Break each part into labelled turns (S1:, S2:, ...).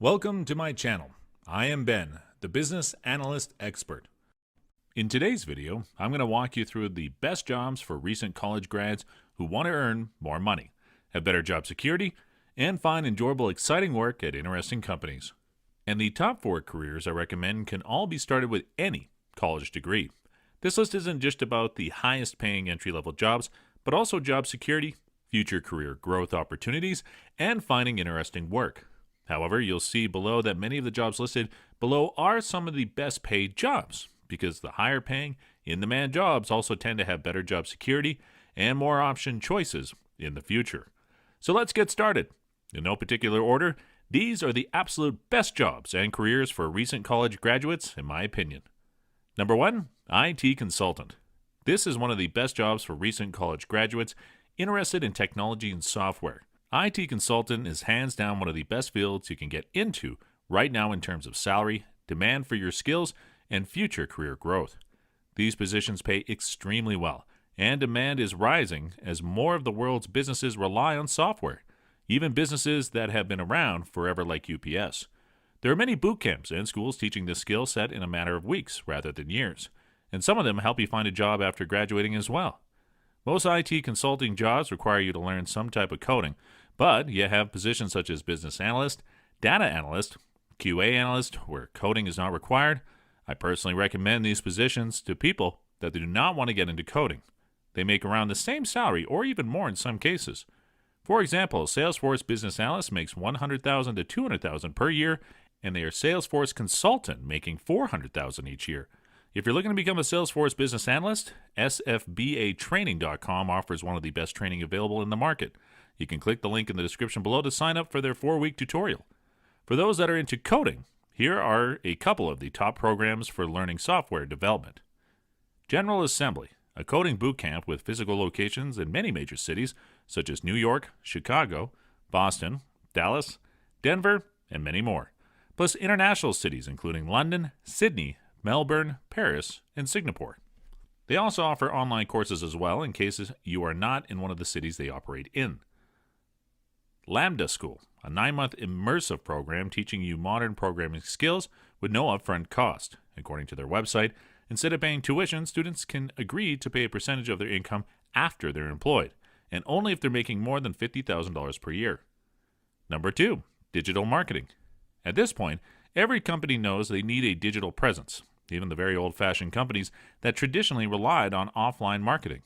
S1: Welcome to my channel. I am Ben, the business analyst expert. In today's video, I'm going to walk you through the best jobs for recent college grads who want to earn more money, have better job security, and find enjoyable, exciting work at interesting companies. And the top 4 careers I recommend can all be started with any college degree. This list isn't just about the highest paying entry-level jobs, but also job security, future career growth opportunities, and finding interesting work. However, you'll see below that many of the jobs listed below are some of the best paid jobs, because the higher paying, in-demand jobs also tend to have better job security and more option choices in the future. So let's get started. In no particular order, these are the absolute best jobs and careers for recent college graduates, in my opinion. Number 1, IT consultant. This is one of the best jobs for recent college graduates interested in technology and software. IT consultant is hands down one of the best fields you can get into right now in terms of salary, demand for your skills, and future career growth. These positions pay extremely well, and demand is rising as more of the world's businesses rely on software, even businesses that have been around forever like UPS. There are many boot camps and schools teaching this skill set in a matter of weeks rather than years, and some of them help you find a job after graduating as well. Most IT consulting jobs require you to learn some type of coding, but you have positions such as business analyst, data analyst, QA analyst, where coding is not required. I personally recommend these positions to people that do not want to get into coding. They make around the same salary or even more in some cases. For example, Salesforce business analyst makes $100,000 to $200,000 per year, and they are Salesforce consultant making $400,000 each year. If you're looking to become a Salesforce business analyst, sfbatraining.com offers one of the best training available in the market. You can click the link in the description below to sign up for their 4-week tutorial. For those that are into coding, here are a couple of the top programs for learning software development. General Assembly, a coding boot camp with physical locations in many major cities such as New York, Chicago, Boston, Dallas, Denver, and many more, plus international cities including London, Sydney, Melbourne, Paris, and Singapore. They also offer online courses as well in case you are not in one of the cities they operate in. Lambda School, a 9-month immersive program teaching you modern programming skills with no upfront cost. According to their website, instead of paying tuition, students can agree to pay a percentage of their income after they're employed, and only if they're making more than $50,000 per year. Number 2, digital marketing. At this point, every company knows they need a digital presence, even the very old-fashioned companies that traditionally relied on offline marketing.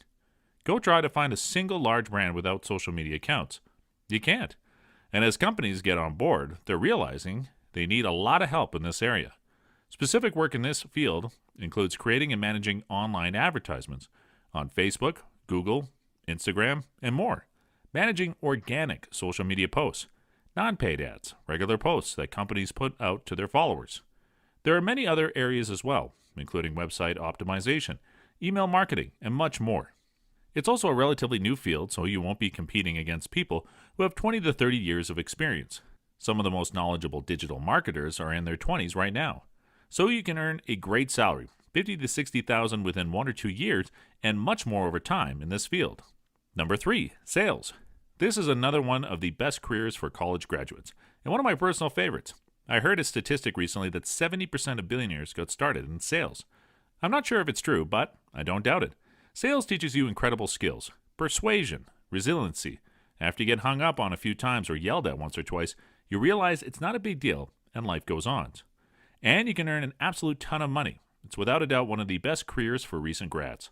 S1: Go try to find a single large brand without social media accounts. You can't. And as companies get on board, they're realizing they need a lot of help in this area. Specific work in this field includes creating and managing online advertisements on Facebook, Google, Instagram, and more, managing organic social media posts, non-paid ads, regular posts that companies put out to their followers. There are many other areas as well, including website optimization, email marketing, and much more. It's also a relatively new field, so you won't be competing against people who have 20 to 30 years of experience. Some of the most knowledgeable digital marketers are in their 20s right now. So you can earn a great salary, $50,000 to $60,000 within 1 or 2 years, and much more over time in this field. Number 3, sales. This is another one of the best careers for college graduates, and one of my personal favorites. I heard a statistic recently that 70% of billionaires got started in sales. I'm not sure if it's true, but I don't doubt it. Sales teaches you incredible skills, persuasion, resiliency. After you get hung up on a few times or yelled at once or twice, you realize it's not a big deal and life goes on. And you can earn an absolute ton of money. It's without a doubt one of the best careers for recent grads.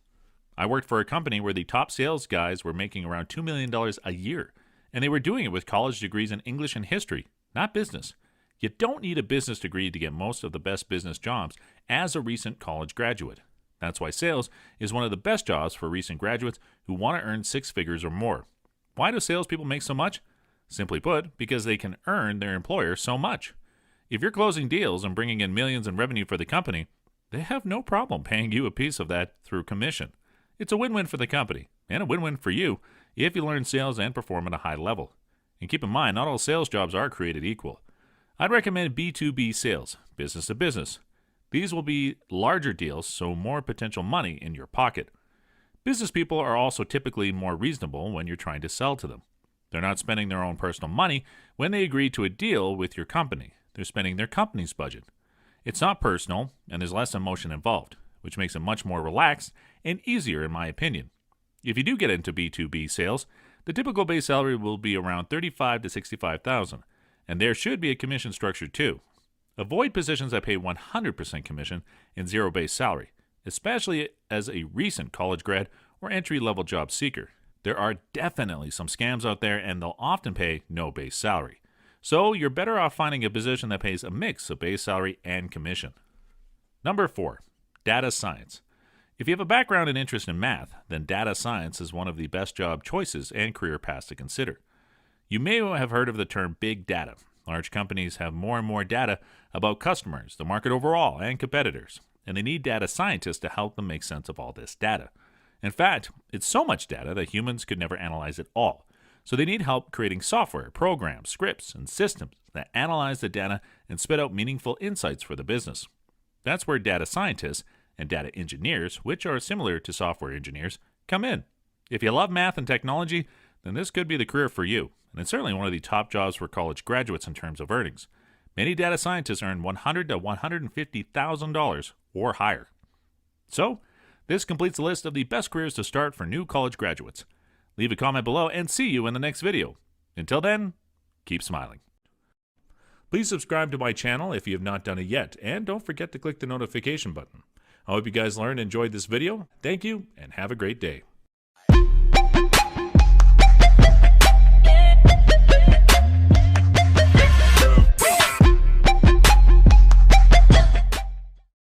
S1: I worked for a company where the top sales guys were making around $2 million a year, and they were doing it with college degrees in English and history, not business. You don't need a business degree to get most of the best business jobs as a recent college graduate. That's why sales is one of the best jobs for recent graduates who want to earn 6 figures or more. Why do salespeople make so much? Simply put, because they can earn their employer so much. If you're closing deals and bringing in millions in revenue for the company, they have no problem paying you a piece of that through commission. It's a win-win for the company, and a win-win for you if you learn sales and perform at a high level. And keep in mind, not all sales jobs are created equal. I'd recommend B2B Sales, business to business. These will be larger deals, so more potential money in your pocket. Business people are also typically more reasonable when you're trying to sell to them. They're not spending their own personal money when they agree to a deal with your company. they're spending their company's budget. It's not personal, and there's less emotion involved, which makes it much more relaxed and easier in my opinion. If you do get into B2B sales, the typical base salary will be around $35,000 to $65,000, and there should be a commission structure too. Avoid positions that pay 100% commission and zero base salary, especially as a recent college grad or entry-level job seeker. There are definitely some scams out there, and they'll often pay no base salary. So you're better off finding a position that pays a mix of base salary and commission. Number 4, data science. If you have a background and interest in math, then data science is one of the best job choices and career paths to consider. You may have heard of the term big data. Large companies have more and more data about customers, the market overall, and competitors, and they need data scientists to help them make sense of all this data. In fact, it's so much data that humans could never analyze it all. So they need help creating software, programs, scripts, and systems that analyze the data and spit out meaningful insights for the business. That's where data scientists and data engineers, which are similar to software engineers, come in. If you love math and technology, then this could be the career for you, and it's certainly one of the top jobs for college graduates in terms of earnings. Many data scientists earn $100,000 to $150,000 or higher. So, this completes the list of the best careers to start for new college graduates. Leave a comment below and see you in the next video. Until then, keep smiling. Please subscribe to my channel if you have not done it yet, and don't forget to click the notification button. I hope you guys learned and enjoyed this video. Thank you, and have a great day.